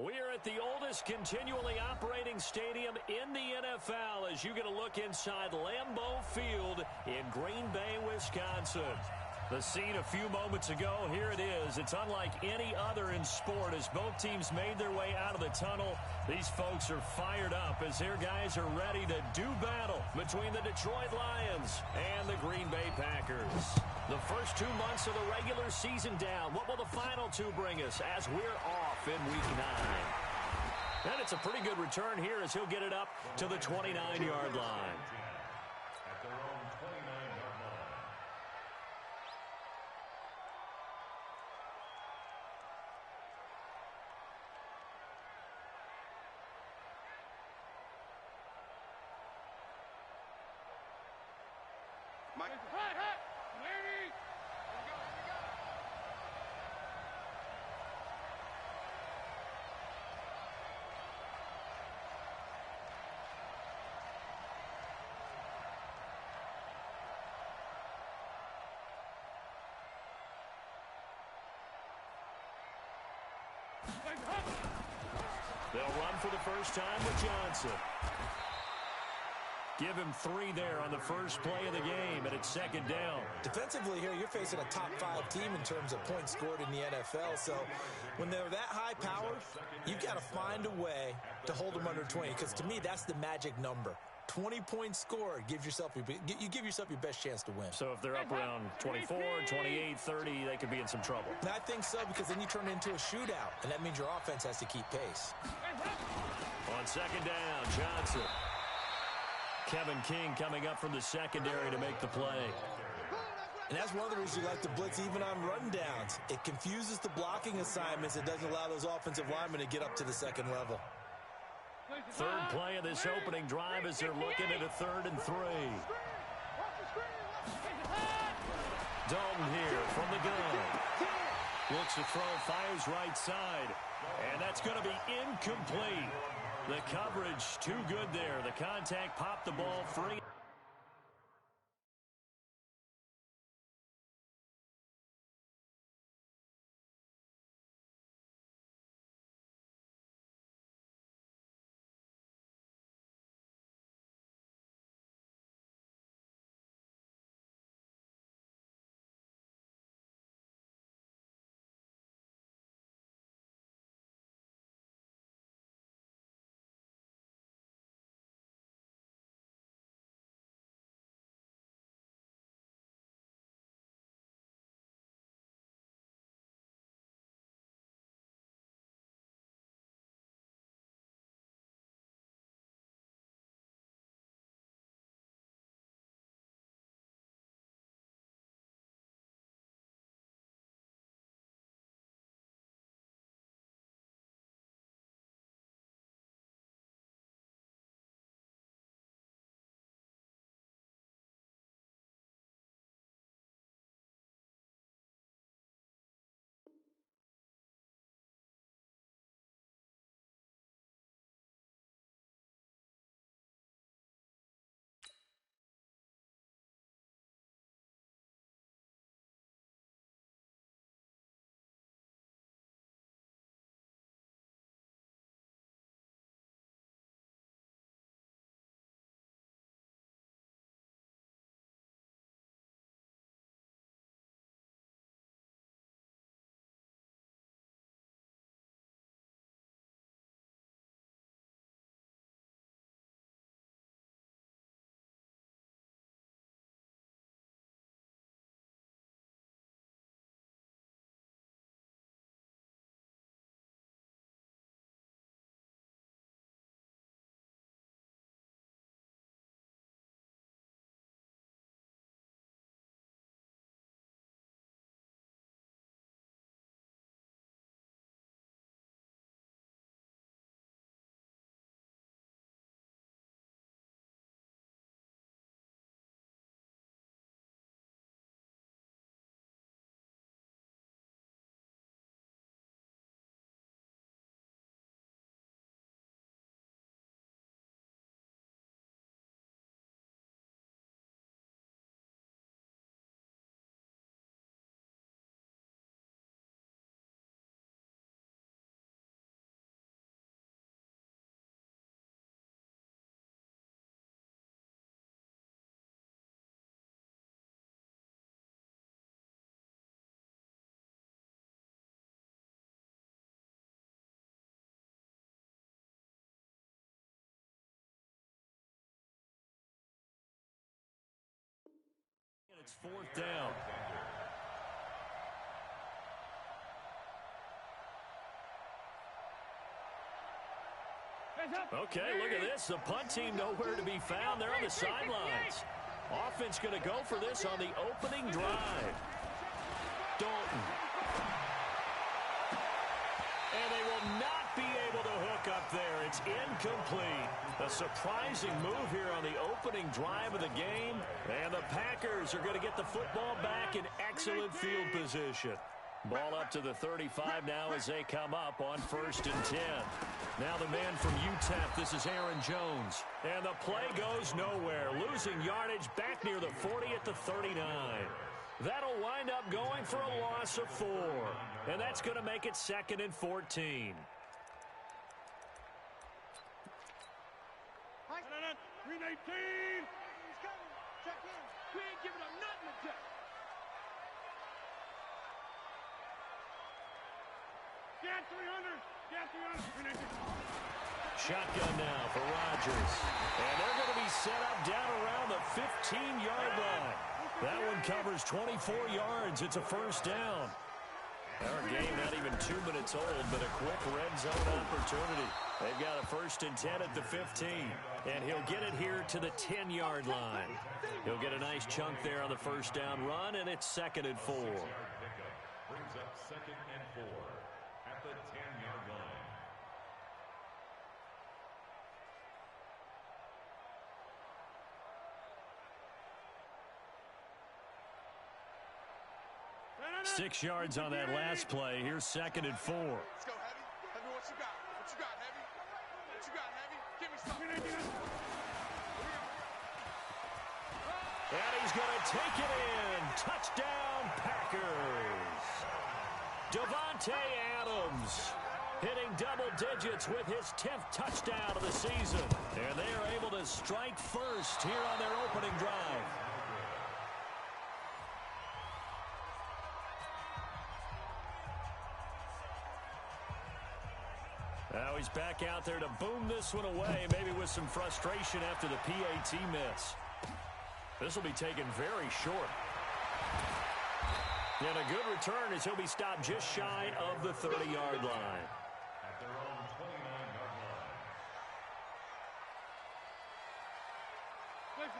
We're at the oldest continually operating stadium in the NFL as you get a look inside Lambeau Field in Green Bay, Wisconsin. The scene a few moments ago, here it is. It's unlike any other in sport as both teams made their way out of the tunnel. These folks are fired up as their guys are ready to do battle between the Detroit Lions and the Green Bay Packers. The first 2 months of the regular season down. What will the final two bring us as we're off in Week 9? And it's a pretty good return here as he'll get it up to the 29-yard line. At their own 29-yard line. Mike. Lady. They'll run for the first time with Johnson. Give him 3 there on the first play of the game, and it's second down. Defensively here, you're facing a top-5 team in terms of points scored in the NFL. So when they're that high-powered, you've got to find a way to hold them under 20, because to me, that's the magic number. 20 points scored, you give yourself your best chance to win. So if they're up around 24, 28, 30, they could be in some trouble. And I think so, because then you turn it into a shootout, and that means your offense has to keep pace. On second down, Johnson. Kevin King coming up from the secondary to make the play. And that's one of the reasons you like to blitz even on rundowns. It confuses the blocking assignments. It doesn't allow those offensive linemen to get up to the second level. Third play of this opening drive as they're looking at a 3rd and 3. Dalton here from the gun. Looks to throw, fires right side. And that's going to be incomplete. The coverage too good there. The contact popped the ball free. It's fourth down. Okay, look at this. The punt team nowhere to be found. They're on the sidelines. Offense going to go for this on the opening drive. Dalton. And they will not be able to hook up there. It's incomplete. A surprising move here on the opening drive of the game. And the Packers are going to get the football back in excellent field position. Ball up to the 35 now as they come up on 1st and 10. Now the man from UTEP, this is Aaron Jones. And the play goes nowhere. Losing yardage back near the 40 at the 39. That'll wind up going for a loss of 4. And that's going to make it 2nd and 14. Green 18. He's coming. Check in. We ain't giving up nothing to check. Get 300. Get 300. Shotgun now for Rodgers. And they're going to be set up down around the 15-yard line. That one covers 24 yards. It's a first down. Our game not even 2 minutes old, but a quick red zone opportunity. They've got a 1st and 10 at the 15. And he'll get it here to the 10-yard line. He'll get a nice chunk there on the first down run, and it's 2nd and 4. Brings up 2nd and 4 at the 10-yard line. Six yards on that last play. Here's 2nd and 4. Let's go, Heavy. Heavy, what you got? What you got, Heavy? What you got, Heavy? Give me something. And he's going to take it in. Touchdown, Packers. Davante Adams hitting double digits with his 10th touchdown of the season. And they are able to strike first here on their opening drive. Now he's back out there to boom this one away, maybe with some frustration after the PAT miss. This will be taken very short. And a good return as he'll be stopped just shy of the 30-yard line. At their own 29-yard line.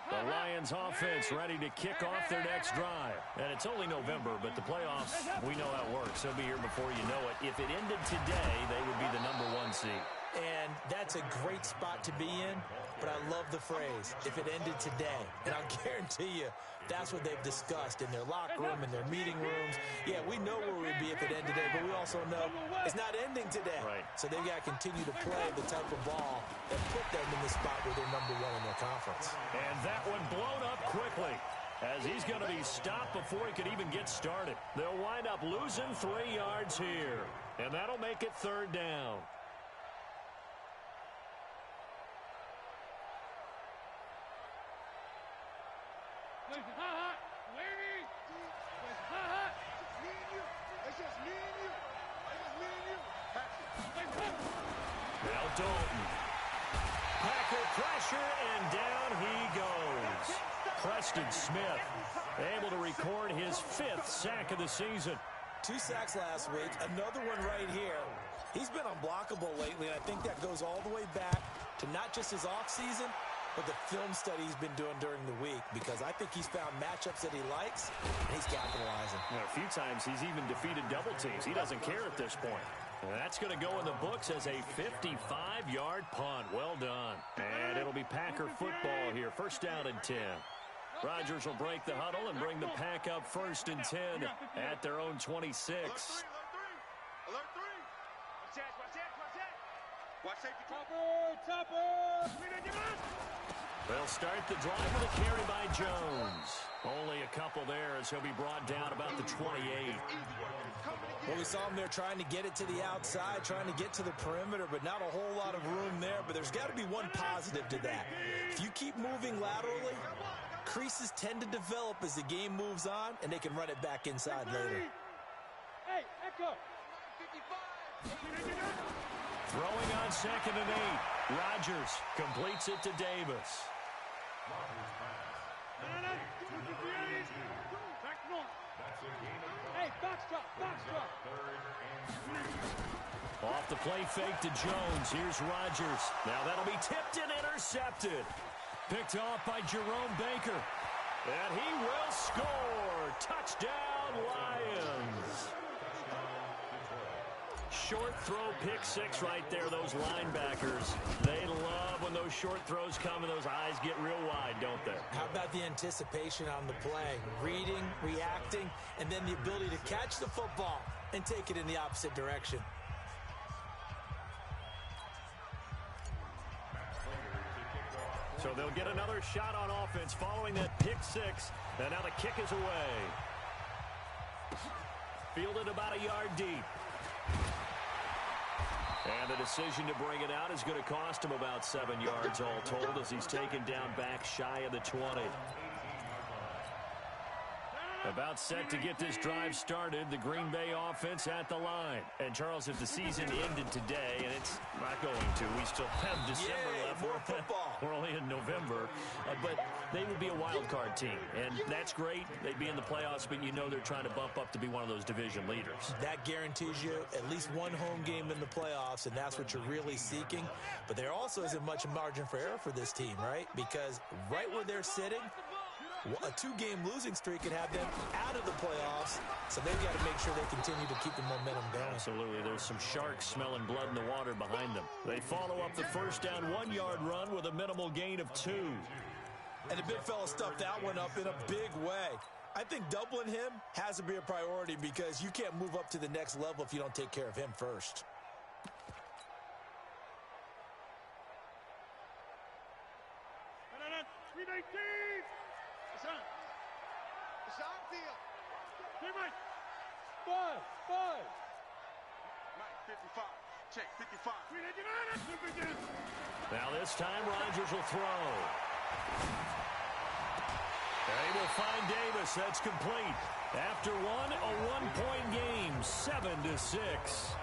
The Lions offense ready to kick off their next drive. And it's only November, but the playoffs, we know how it works. They'll be here before you know it. If it ended today, they would be the #1 seed. And that's a great spot to be in, but I love the phrase, if it ended today. And I'll guarantee you, that's what they've discussed in their locker room, in their meeting rooms. Yeah, we know where we'd be if it ended today, but we also know it's not ending today. Right. So they've got to continue to play the type of ball that put them in the spot where they're #1 in their conference. And that one blown up quickly as he's going to be stopped before he could even get started. They'll wind up losing 3 yards here, and that'll make it 3rd down. Now Dalton. Packer pressure, and down he goes. Preston Smith able to record his 5th sack of the season. 2 sacks last week, another one right here. He's been unblockable lately, and I think that goes all the way back to not just his offseason, but the film study he's been doing during the week, because I think he's found matchups that he likes, and he's capitalizing. A few times he's even defeated double teams. He doesn't care at this point. And that's going to go in the books as a 55-yard punt. Well done. And it'll be Packer football here. 1st down and 10. Rodgers will break the huddle and bring the Pack up 1st and 10 at their own 26. Alert 3. Alert 3. Watch that. Watch safety. Topper. They'll start the drive with a carry by Jones. Only a couple there as he'll be brought down about the 28. Well, we saw him there trying to get it to the outside, trying to get to the perimeter, but not a whole lot of room there. But there's got to be one positive to that. If you keep moving laterally, creases tend to develop as the game moves on, and they can run it back inside later. Hey, Echo. Throwing on 2nd and 8. Rodgers completes it to Davis. No. Off the play fake to Jones. Here's Rodgers. Now that'll be tipped and intercepted. Picked off by Jerome Baker. And he will score. Touchdown, Lions. Short throw, pick six right there. Those linebackers, they love when those short throws come and those eyes get real wide, don't they? How about the anticipation on the play? Reading, reacting, and then the ability to catch the football and take it in the opposite direction. So they'll get another shot on offense following that pick six. And now the kick is away. Fielded about a yard deep. And the decision to bring it out is going to cost him about 7 yards all told as he's taken down back shy of the 20. About set to get this drive started, the Green Bay offense at the line. And, Charles, if the season ended today, and it's not going to, we still have December left. More football. We're only in November. But they would be a wild card team, and that's great. They'd be in the playoffs, but you know they're trying to bump up to be one of those division leaders. That guarantees you at least one home game in the playoffs, and that's what you're really seeking. But there also isn't much margin for error for this team, right? Because right where they're sitting, a two-game losing streak could have them out of the playoffs, so they've got to make sure they continue to keep the momentum going. Absolutely. There's some sharks smelling blood in the water behind them. They follow up the first down 1-yard run with a minimal gain of 2. And the big fella stuffed that one up in a big way. I think doubling him has to be a priority because you can't move up to the next level if you don't take care of him first. Now this time Rodgers will throw. And he will find Davis. That's complete. After a one-point game, 7-6.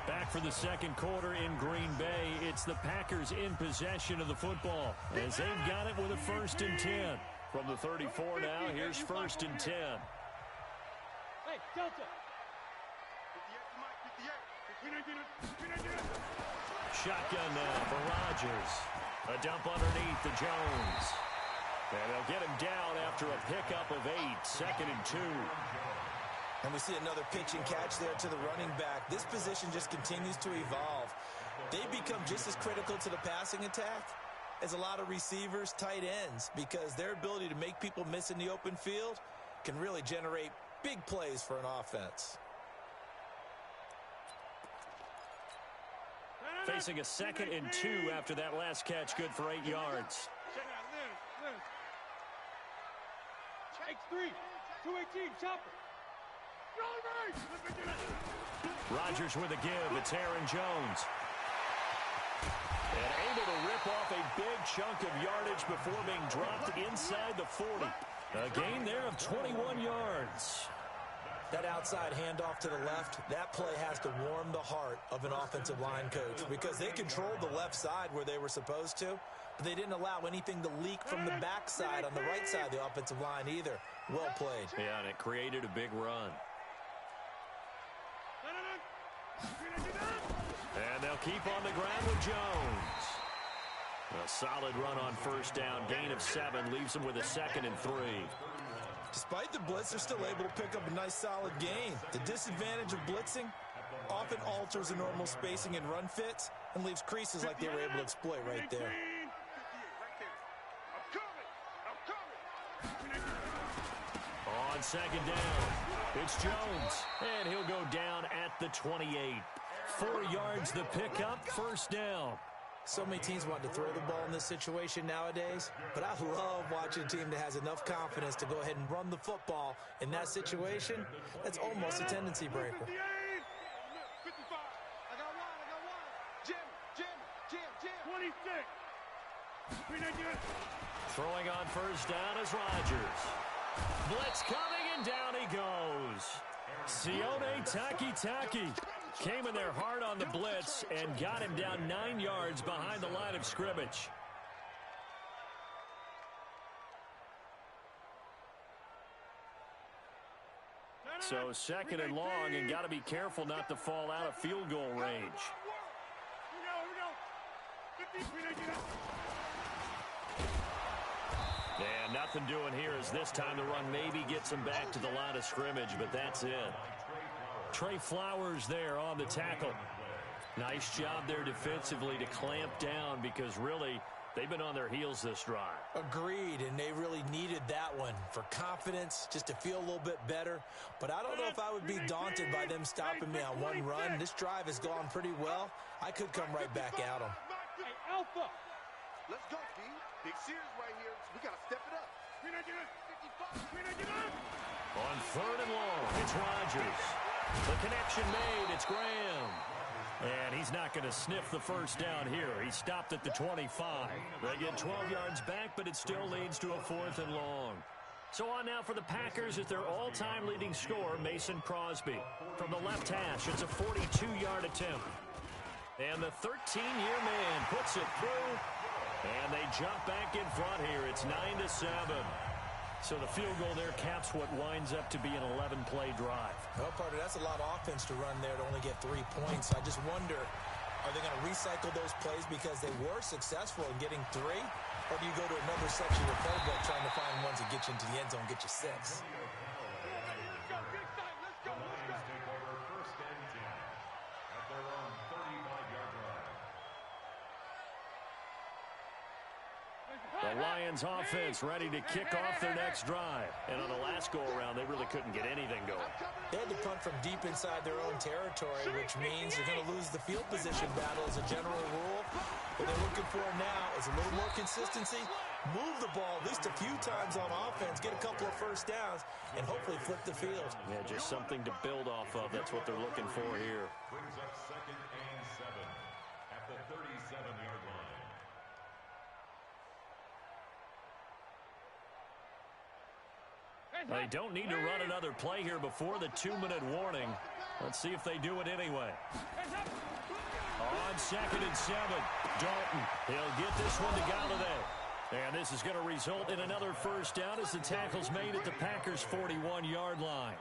Back for the second quarter in Green Bay. It's the Packers in possession of the football as they've got it with a 1st and 10. From the 34 now, here's 1st and 10. Hey, Delta. Shotgun now for Rodgers. A dump underneath to Jones. And they'll get him down after a pickup of 8. 2nd and 2. And we see another pitch and catch there to the running back. This position just continues to evolve. They become just as critical to the passing attack as a lot of receivers, tight ends, because their ability to make people miss in the open field can really generate big plays for an offense. Facing a 2nd and 2 after that last catch, good for 8 yards. X3, 218, chopper. Rodgers with a give. It's Aaron Jones. And able to rip off a big chunk of yardage before being dropped inside the 40. A gain there of 21 yards. That outside handoff to the left, that play has to warm the heart of an offensive line coach because they controlled the left side where they were supposed to, but they didn't allow anything to leak from the backside on the right side of the offensive line either. Well played. Yeah, and it created a big run. And they'll keep on the ground with Jones. A solid run on 1st down. Gain of 7 leaves them with a 2nd and 3. Despite the blitz, they're still able to pick up a nice solid gain. The disadvantage of blitzing often alters the normal spacing and run fits and leaves creases like they were able to exploit right there. On 2nd down, it's Jones, and he'll go down at the 28. 4 yards the pickup, 1st down. So many teams want to throw the ball in this situation nowadays, but I love watching a team that has enough confidence to go ahead and run the football in that situation. That's almost a tendency breaker. 55. I got one. Jim. 26. Throwing on 1st down is Rodgers. Blitz coming, and down he goes. Sione Takitaki came in there hard on the blitz and got him down 9 yards behind the line of scrimmage. So 2nd and long, and got to be careful not to fall out of field goal range. And nothing doing here as this time the run maybe gets him back to the line of scrimmage, but that's it. Trey Flowers there on the tackle. Nice job there defensively to clamp down because really they've been on their heels this drive. Agreed, and they really needed that one for confidence, just to feel a little bit better. But I don't know if I would be daunted by them stopping me on one run. This drive has gone pretty well. I could come right back at them. Hey, Alpha. Let's go, D. Big series right here. We got to step it up. On third and long, it's Rodgers. The connection made, it's Graham. And he's not going to sniff the first down here. He stopped at the 25. They get 12 yards back, but it still leads to a 4th and long. So on now for the Packers is their all-time leading scorer, Mason Crosby. From the left hash, it's a 42-yard attempt. And the 13-year man puts it through. And they jump back in front here. It's 9-7. So the field goal there caps what winds up to be an 11-play drive. Well, Carter, that's a lot of offense to run there to only get 3 points. I just wonder, are they going to recycle those plays because they were successful in getting 3? Or do you go to another section of the playbook trying to find ones that get you into the end zone and get you 6? The Lions offense ready to kick off their next drive. And on the last go-around, they really couldn't get anything going. They had to punt from deep inside their own territory, which means they're going to lose the field position battle as a general rule. What they're looking for now is a little more consistency, move the ball at least a few times on offense, get a couple of first downs, and hopefully flip the field. Yeah, just something to build off of. That's what they're looking for here. Brings up 2nd and 7 at the 37-yard line. They don't need to run another play here before the 2-minute warning. Let's see if they do it anyway. On 2nd and 7, Dalton. He'll get this one to Galladay. And this is going to result in another first down as the tackle's made at the Packers' 41-yard line.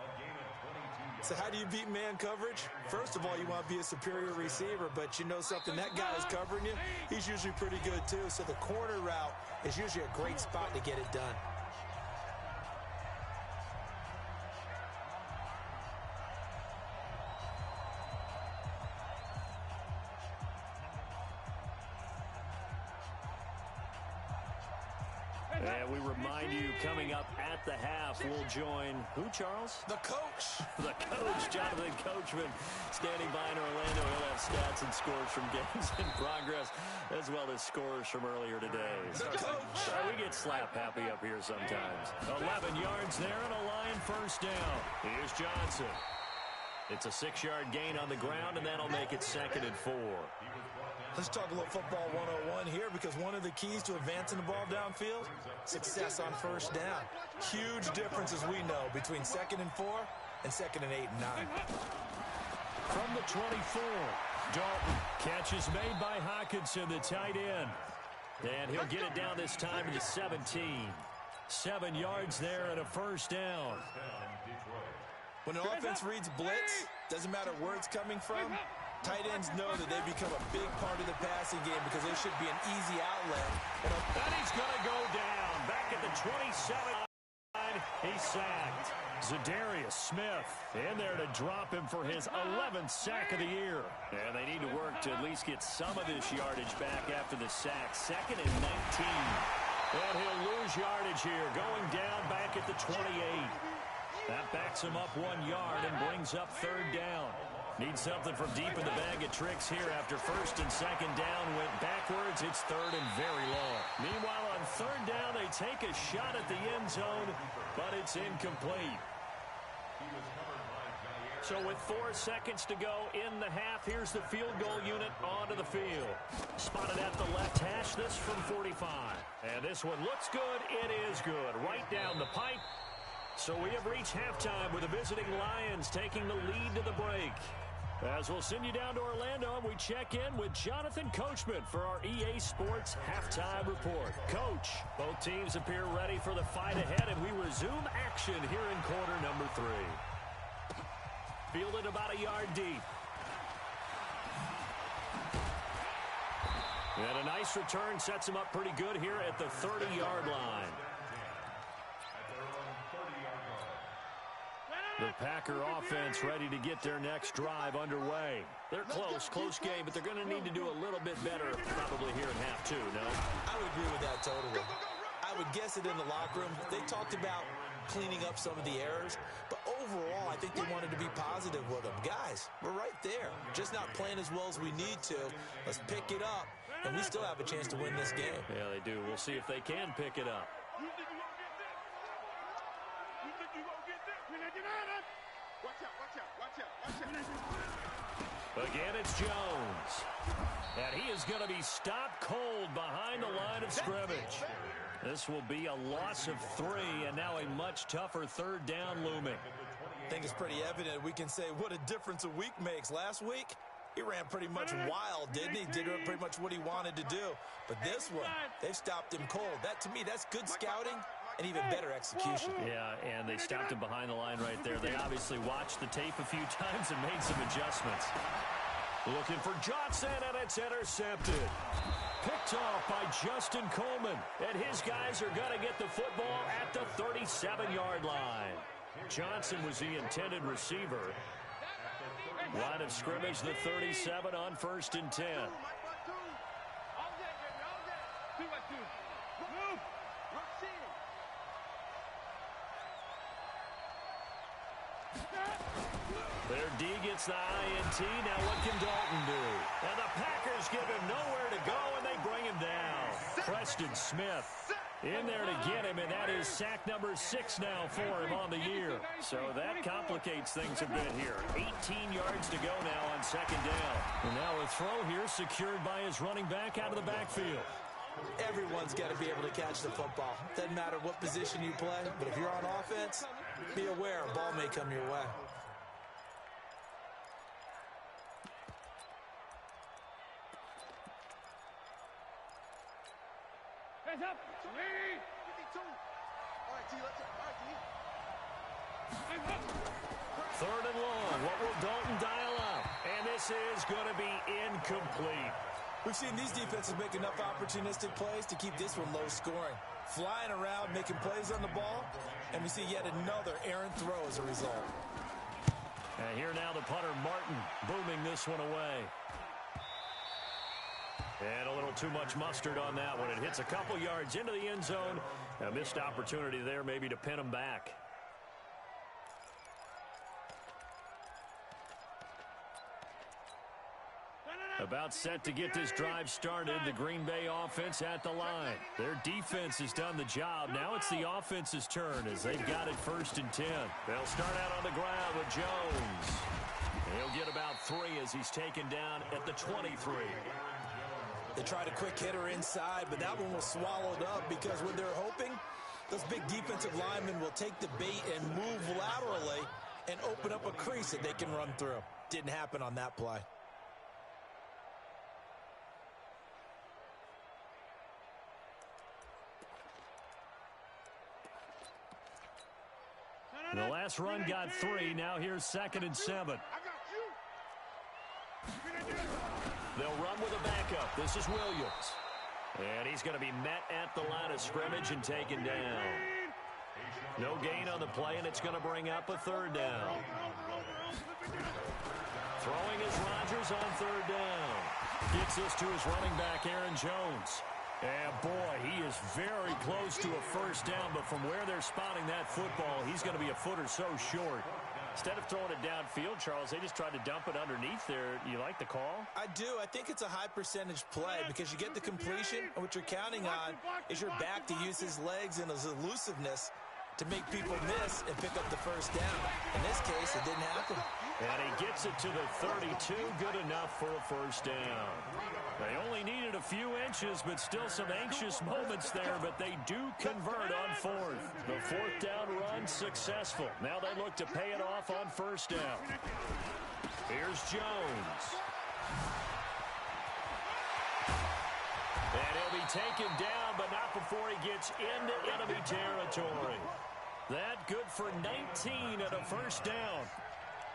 So how do you beat man coverage? First of all, you want to be a superior receiver, but you know something, that guy is covering you. He's usually pretty good too. So the corner route is usually a great spot to get it done. And we remind you, coming up at the half, we'll join who, Charles? The coach. The coach, Jonathan Coachman, standing by in Orlando. He'll have stats and scores from games in progress, as well as scores from earlier today. The coach. We get slap happy up here sometimes. 11 yards there and a Lion first down. Here's Johnson. It's a 6-yard gain on the ground, and that'll make it 2nd and 4. Let's talk a little football 101 here, because one of the keys to advancing the ball downfield, success on first down. Huge difference, as we know, between 2nd and 4 and 2nd and 8 and 9. From the 24, Dalton. Catch is made by Hockenson, the tight end. And he'll get it down this time to the 17. 7 yards there and a first down. When an offense reads blitz, doesn't matter where it's coming from, tight ends know that they become a big part of the passing game because they should be an easy outlet. And he's going to go down. Back at the 27 line, he's sacked. Zadarius Smith in there to drop him for his 11th sack of the year. And they need to work to at least get some of this yardage back after the sack. 2nd and 19. And he'll lose yardage here, going down back at the 28. That backs him up 1 yard and brings up 3rd down. Needs something from deep in the bag of tricks here after 1st and 2nd down went backwards. It's 3rd and very long. Meanwhile, on 3rd down, they take a shot at the end zone, but it's incomplete. So with 4 seconds to go in the half, here's the field goal unit onto the field. Spotted at the left hash, this from 45. And this one looks good. It is good. Right down the pipe. So we have reached halftime with the visiting Lions taking the lead to the break. As we'll send you down to Orlando, we check in with Jonathan Coachman for our EA Sports Halftime Report. Coach, both teams appear ready for the fight ahead, and we resume action here in quarter number 3. Fielded about a yard deep. And a nice return sets him up pretty good here at the 30-yard line. The Packer offense ready to get their next drive underway. They're close game, but they're going to need to do a little bit better probably here in half two, no? I would agree with that totally. I would guess it in the locker room. They talked about cleaning up some of the errors, but overall, I think they wanted to be positive with them. Guys, we're right there. Just not playing as well as we need to. Let's pick it up, and we still have a chance to win this game. Yeah, they do. We'll see if they can pick it up. You think you gonna get this? You think you gonna get this? Watch out. Again, it's Jones. And he is going to be stopped cold behind the line of scrimmage. This will be a loss of 3, and now a much tougher third down looming. I think it's pretty evident. We can say what a difference a week makes. Last week, he ran pretty much wild, didn't he? Did pretty much what he wanted to do. But this one, they've stopped him cold. That, to me, that's good scouting and even better execution. Yeah, and they stopped him behind the line right there. They obviously watched the tape a few times and made some adjustments. Looking for Johnson, and it's intercepted. Picked off by Justin Coleman. And his guys are going to get the football at the 37-yard line. Johnson was the intended receiver. Line of scrimmage, the 37 on 1st and 10. Their D gets the INT. Now what can Dalton do? And the Packers give him nowhere to go, and they bring him down. Preston Smith in there to get him, and that is sack number 6 now for him on the year. So that complicates things a bit here. 18 yards to go now on 2nd down. And now a throw here secured by his running back out of the backfield. Everyone's got to be able to catch the football. Doesn't matter what position you play, but if you're on offense, be aware a ball may come your way. Hands up. 52. All right, T. Let's go. All right, T. Hands up. 3rd and long. What will Dalton dial up? And this is going to be incomplete. We've seen these defenses make enough opportunistic plays to keep this one low scoring. Flying around, making plays on the ball, and we see yet another errant throw as a result. And here now the punter, Martin, booming this one away. And a little too much mustard on that one. It hits a couple yards into the end zone. A missed opportunity there maybe to pin him back. About set to get this drive started. The Green Bay offense at the line. Their defense has done the job. Now it's the offense's turn as they've got it 1st and 10. They'll start out on the ground with Jones. He'll get about 3 as he's taken down at the 23. They tried a quick hitter inside, but that one was swallowed up because what they're hoping, those big defensive linemen will take the bait and move laterally and open up a crease that they can run through. Didn't happen on that play. The last run got 3. Now here's 2nd and 7. They'll run with a backup. This is Williams. And he's going to be met at the line of scrimmage and taken down. No gain on the play, and it's going to bring up a 3rd down. Throwing is Rodgers on 3rd down. Gets this to his running back, Aaron Jones. And, boy, he is very close to a 1st down, but from where they're spotting that football, he's going to be a foot or so short. Instead of throwing it downfield, Charles, they just tried to dump it underneath there. You like the call? I do. I think it's a high percentage play because you get the completion, and what you're counting on is your back to use his legs and his elusiveness to make people miss and pick up the 1st down. In this case, it didn't happen. And he gets it to the 32. Good enough for a 1st down. They only needed a few inches, but still some anxious moments there, but they do convert on 4th. The 4th down run successful. Now they look to pay it off on 1st down. Here's Jones. And he'll be taken down, but not before he gets into enemy territory. That good for 19 at a 1st down.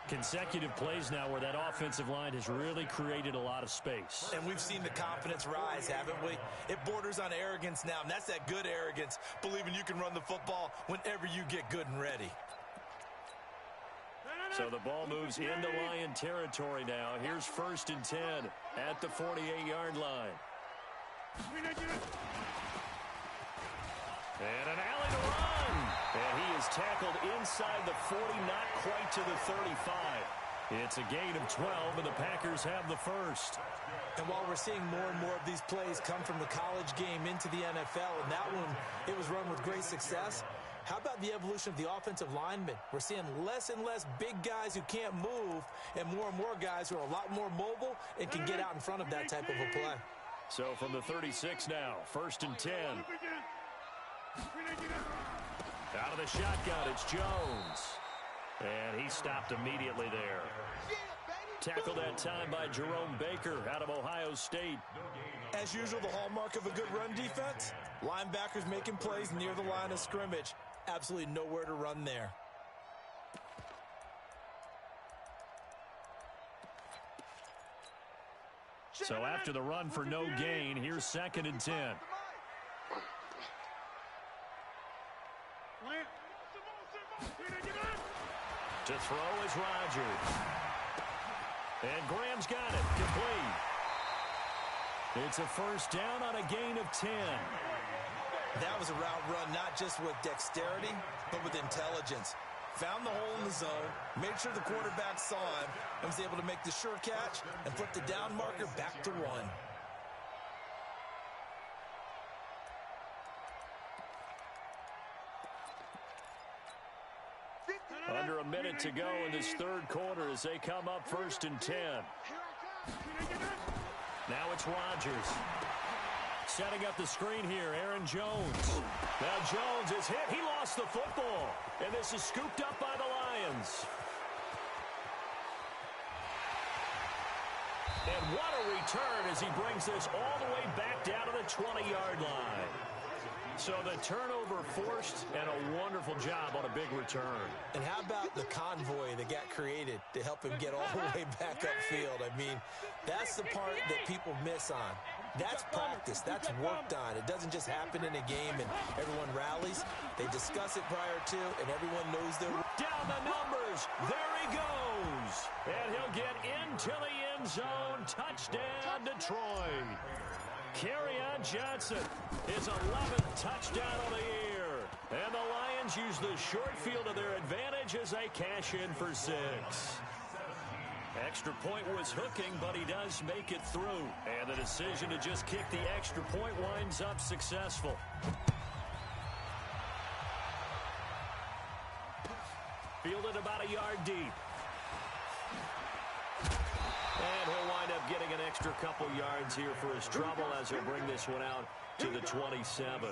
Consecutive plays now where that offensive line has really created a lot of space. And we've seen the confidence rise, haven't we? It borders on arrogance now, and that's that good arrogance, believing you can run the football whenever you get good and ready. So the ball moves into Lion territory now. Here's 1st and 10 at the 48-yard line. And an alley to run. And he is tackled inside the 40, not quite to the 35. It's a gain of 12, and the Packers have the first. And while we're seeing more and more of these plays come from the college game into the NFL, and that one, it was run with great success, how about the evolution of the offensive linemen? We're seeing less and less big guys who can't move and more guys who are a lot more mobile and can get out in front of that type of a play. So from the 36 now, 1st and 10. Out of the shotgun, it's Jones. And he stopped immediately there. Tackled that time by Jerome Baker out of Ohio State. As usual, the hallmark of a good run defense, linebackers making plays near the line of scrimmage. Absolutely nowhere to run there. So after the run for no gain, here's 2nd and 10. To throw is Rodgers. And Graham's got it. Complete. It's a 1st down on a gain of 10. That was a route run not just with dexterity, but with intelligence. Found the hole in the zone, made sure the quarterback saw him, and was able to make the sure catch and put the down marker back to 1. Under a minute to go in this 3rd quarter as they come up 1st and 10. Now it's Rodgers. Setting up the screen here, Aaron Jones. Now Jones is hit. He lost the football. And this is scooped up by the Lions. And what a return as he brings this all the way back down to the 20-yard line. So the turnover forced and a wonderful job on a big return. And how about the convoy that got created to help him get all the way back upfield? I mean, that's the part that people miss on. That's practice. That's worked on. It doesn't just happen in a game and everyone rallies. They discuss it prior to, and everyone knows they're... Down the numbers. There he goes. And he'll get into the end zone. Touchdown, Detroit. Kerryon Johnson, his 11th touchdown of the year. And the Lions use the short field to their advantage as they cash in for 6. Extra point was hooking, but he does make it through. And the decision to just kick the extra point winds up successful. Fielded about a yard deep. And he'll wind up getting an extra couple yards here for his trouble as he'll bring this one out to the 27.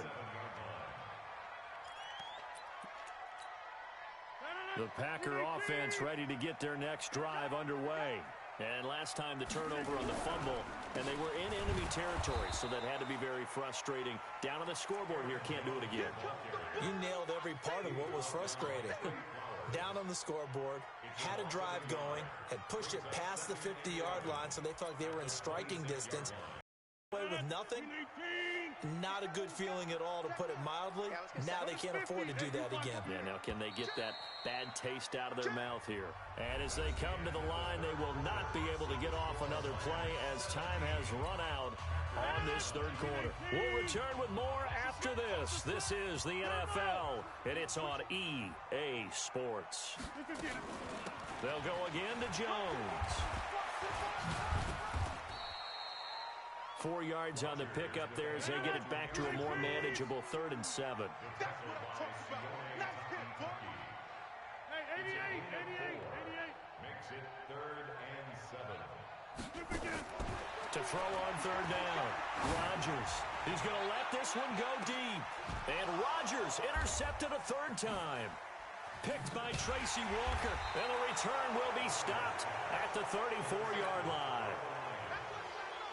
The Packer offense ready to get their next drive underway. And last time the turnover on the fumble, and they were in enemy territory, so that had to be very frustrating. Down on the scoreboard here, can't do it again. You nailed every part of what was frustrating. Down on the scoreboard, had a drive going, had pushed it past the 50-yard line, so they thought they were in striking distance. Away with nothing, not a good feeling at all, to put it mildly. Now they can't afford to do that again. Yeah, now can they get that bad taste out of their mouth here? And as they come to the line, they will not be able to get off another play as time has run out on this 3rd quarter. We'll return with more after this. This is the NFL, and it's on EA Sports. They'll go again to Jones. 4 yards on the pickup there as they get it back to a more manageable 3rd and 7. Makes it 3rd and 7. To throw on 3rd down. Rodgers. He's going to let this one go deep. And Rodgers intercepted a 3rd time. Picked by Tracy Walker. And the return will be stopped at the 34-yard line.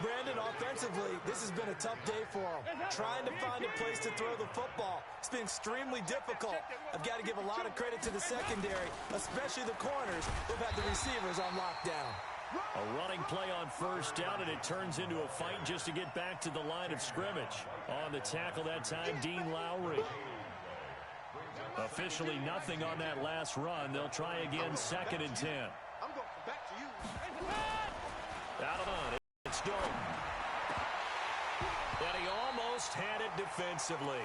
Brandon, offensively, this has been a tough day for him. Trying to find a place to throw the football. It's been extremely difficult. I've got to give a lot of credit to the secondary, especially the corners. They've had the receivers on lockdown. A running play on first down, and it turns into a fight just to get back to the line of scrimmage. On the tackle that time, Dean Lowry. Officially nothing on that last run. They'll try again, 2nd and 10. I'm going back to you. Out of on. It's Dalton. And he almost had it defensively.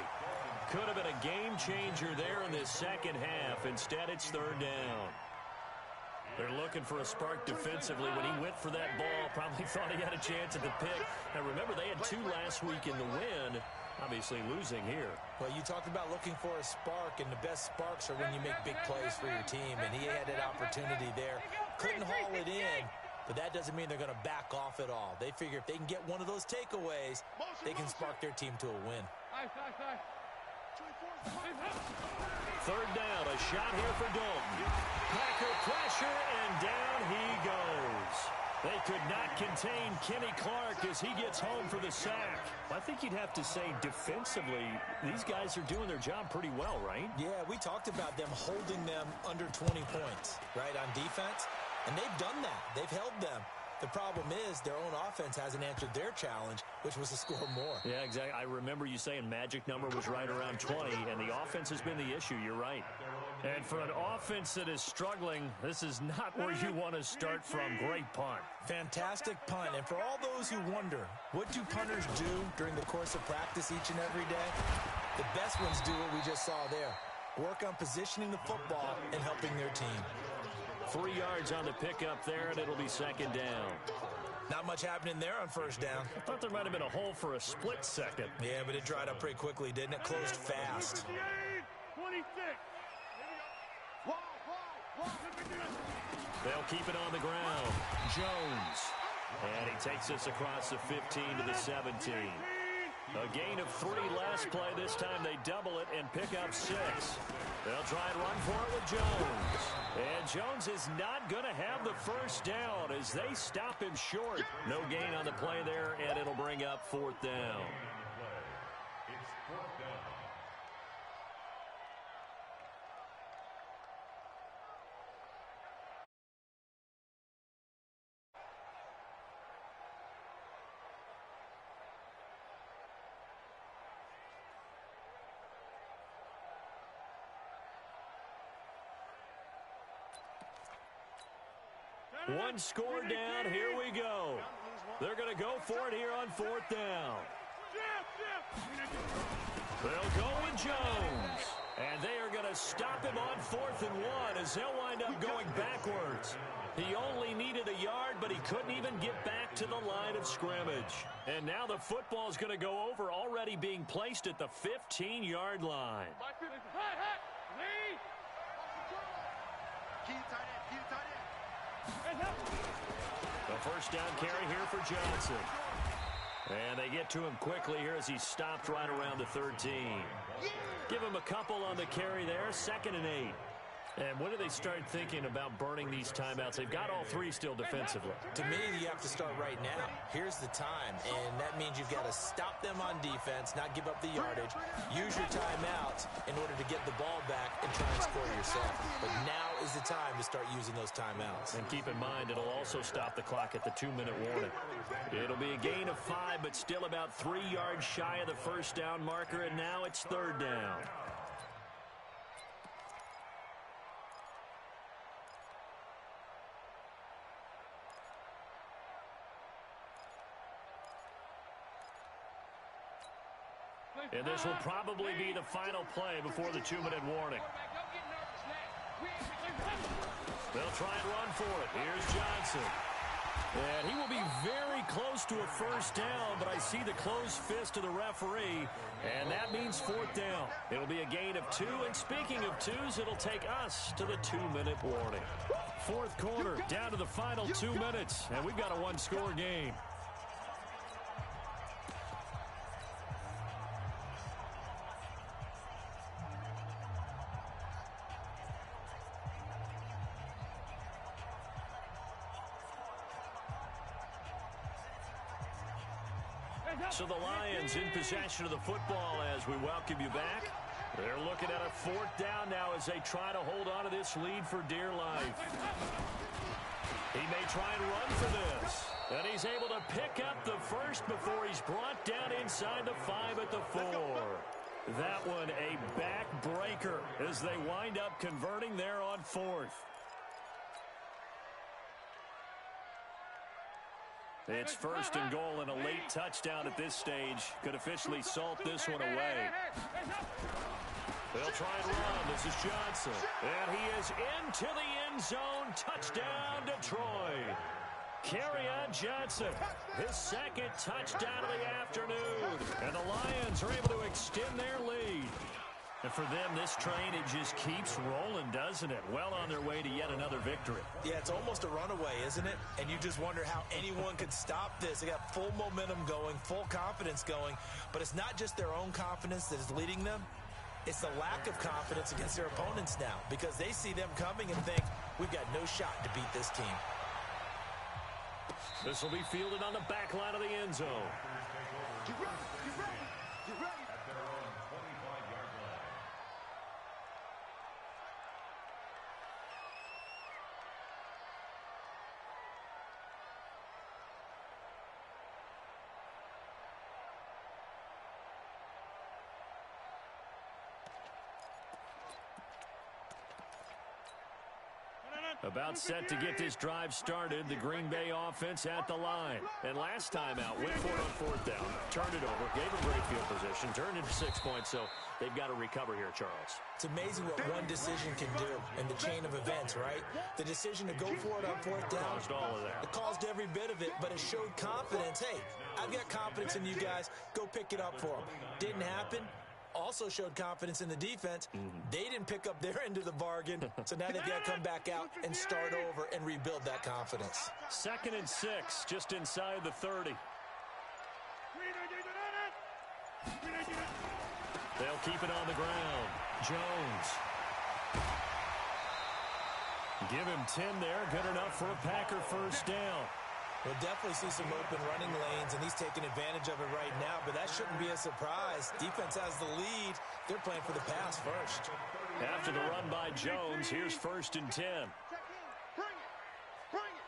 Could have been a game changer there in this second half. Instead, it's 3rd down. They're looking for a spark defensively. When he went for that ball, probably thought he had a chance at the pick. Now, remember, they had 2 last week in the win. Obviously losing here. Well, you talked about looking for a spark, and the best sparks are when you make big plays for your team, and he had that opportunity there. Couldn't haul it in, but that doesn't mean they're going to back off at all. They figure if they can get one of those takeaways, they can spark their team to a win. 3rd down, a shot here for Dalton. Packer pressure, and down he goes. They could not contain Kenny Clark as he gets home for the sack. I think you'd have to say defensively, these guys are doing their job pretty well, right? Yeah, we talked about them holding them under 20 points, right, on defense. And they've done that. They've held them. The problem is their own offense hasn't answered their challenge, which was to score more. Yeah, exactly. I remember you saying magic number was right around 20, and the offense has been the issue. You're right. And for an offense that is struggling, this is not where you want to start from. Great punt. Fantastic punt. And for all those who wonder, what do punters do during the course of practice each and every day? The best ones do what we just saw there. Work on positioning the football and helping their team. 3 yards on the pickup there, and it'll be 2nd down. Not much happening there on 1st down. I thought there might have been a hole for a split second. Yeah, but it dried up pretty quickly, didn't it? Closed fast. 26. They'll keep it on the ground. Jones. And he takes us across the 15 to the 17. A gain of 3 last play. This time they double it and pick up 6. They'll try and run for it with Jones. And Jones is not going to have the 1st down as they stop him short. No gain on the play there, and it'll bring up 4th down. It's 4th down. One score down. Here we go. They're going to go for it here on 4th down. They'll go with Jones. And they are going to stop him on 4th and 1 as they'll wind up going backwards. He only needed a yard, but he couldn't even get back to the line of scrimmage. And now the football is going to go over, already being placed at the 15-yard line. Keep tight end. Keep tight end. The 1st down carry here for Johnson. And they get to him quickly here as he stopped right around the 13. Give him a couple on the carry there. 2nd and 8. And when do they start thinking about burning these timeouts? They've got all 3 still defensively. To me, you have to start right now. Here's the time, and that means you've got to stop them on defense, not give up the yardage, use your timeouts in order to get the ball back and try and score yourself. But now is the time to start using those timeouts. And keep in mind, it'll also stop the clock at the 2-minute warning. It'll be a gain of 5, but still about 3 yards shy of the 1st down marker, and now it's 3rd down. And this will probably be the final play before the 2-minute warning. They'll try and run for it. Here's Johnson. And he will be very close to a 1st down, but I see the closed fist of the referee, and that means 4th down. It'll be a gain of 2, and speaking of 2s, it'll take us to the 2-minute warning. 4th quarter, down to the final 2 minutes, and we've got a 1-score game. So the Lions in possession of the football as we welcome you back. They're looking at a 4th down now as they try to hold on to this lead for dear life. He may try and run for this. And he's able to pick up the first before he's brought down inside the 5 at the 4. That one a backbreaker as they wind up converting there on 4th. It's 1st and goal, and a late touchdown at this stage could officially salt this one away. They'll try and run. This is Johnson. And he is into the end zone. Touchdown, Detroit. Kerryon Johnson, his 2nd touchdown of the afternoon. And the Lions are able to extend their lead. And for them, this train, it just keeps rolling, doesn't it? Well on their way to yet another victory. Yeah, it's almost a runaway, isn't it? And you just wonder how anyone could stop this. They got full momentum going, full confidence going. But it's not just their own confidence that is leading them. It's the lack of confidence against their opponents now because they see them coming and think, we've got no shot to beat this team. This will be fielded on the back line of the end zone. Get ready, get ready, get ready. At their own 25-yard line. About set to get this drive started, the Green Bay offense at the line. And last time out, went for it on 4th down, turned it over, gave them great field position, turned into 6 points, so they've got to recover here, Charles. It's amazing what one decision can do in the chain of events, right? The decision to go for it on 4th down. Caused all of that. It caused every bit of it, but it showed confidence. Hey, I've got confidence in you guys. Go pick it up for them. Didn't happen. Also showed confidence in the defense. They didn't pick up their end of the bargain, so now they've got to come back out and start over and rebuild that confidence. 2nd and 6, just inside the 30. They'll keep it on the ground. Jones. Give him 10 there. Good enough for a Packer 1st down. We'll definitely see some open running lanes, and he's taking advantage of it right now, but that shouldn't be a surprise. Defense has the lead. They're playing for the pass first. After the run by Jones, here's 1st and 10. Check in. Bring it. Bring it.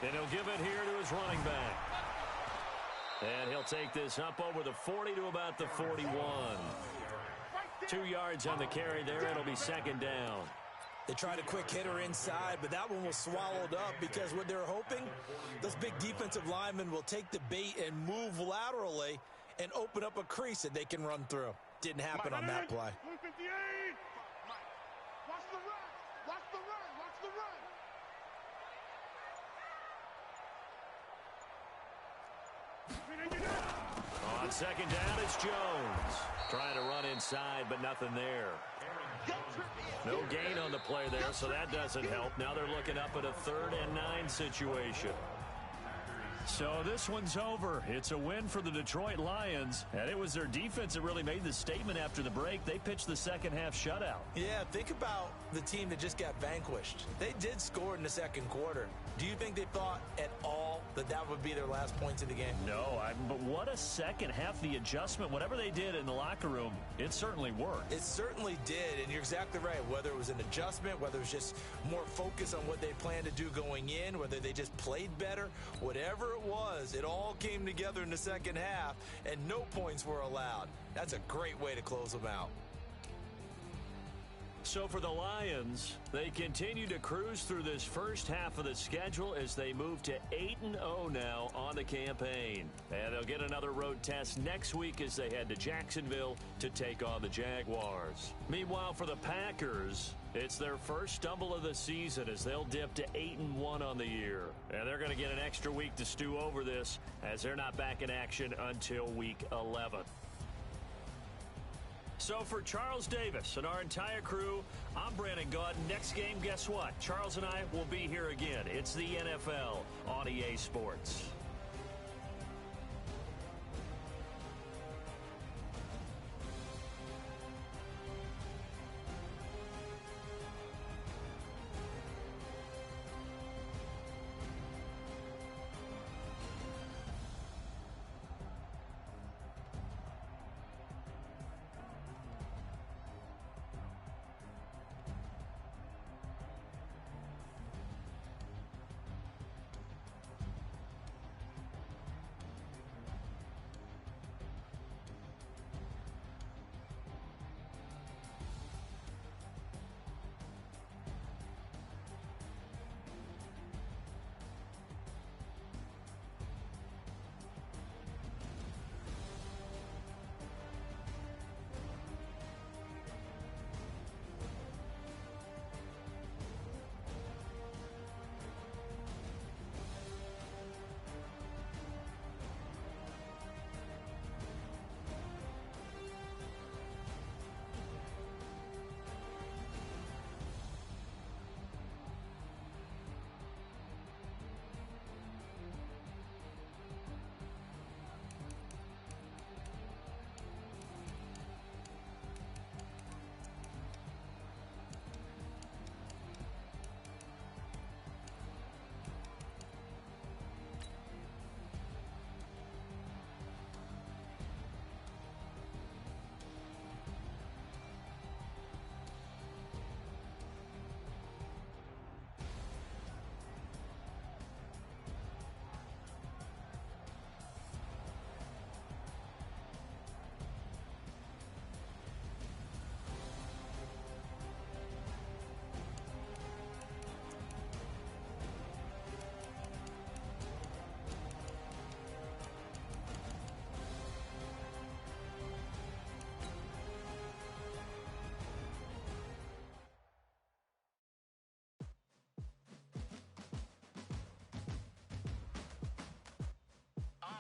And he'll give it here to his running back. And he'll take this up over the 40 to about the 41. 2 yards on the carry there. It'll be 2nd down. They tried a quick hitter inside, but that one was swallowed up because what they're hoping, those big defensive linemen will take the bait and move laterally and open up a crease that they can run through. Didn't happen on that play. Watch the run. Watch the run. Watch the run. On 2nd down, it's Jones. Trying to run inside, but nothing there. No gain on the play there, so that doesn't help. Now they're looking up at a 3rd and 9 situation. So this one's over. It's a win for the Detroit Lions, and it was their defense that really made the statement after the break. They pitched the second half shutout. Yeah, think about the team that just got vanquished. They did score in the second quarter. Do you think they thought at all that that would be their last points of the game? No, but what a second half. The adjustment, whatever they did in the locker room, it certainly worked. It certainly did, and you're exactly right. Whether it was an adjustment, whether it was just more focus on what they planned to do going in, whether they just played better, whatever it was, it all came together in the second half, and no points were allowed. That's a great way to close them out. So for the Lions, they continue to cruise through this first half of the schedule as they move to 8-0 now on the campaign. And they'll get another road test next week as they head to Jacksonville to take on the Jaguars. Meanwhile, for the Packers, it's their first stumble of the season as they'll dip to 8-1 on the year. And they're going to get an extra week to stew over this as they're not back in action until week 11. So for Charles Davis and our entire crew, I'm Brandon Gaudin. Next game, guess what? Charles and I will be here again. It's the NFL on EA Sports.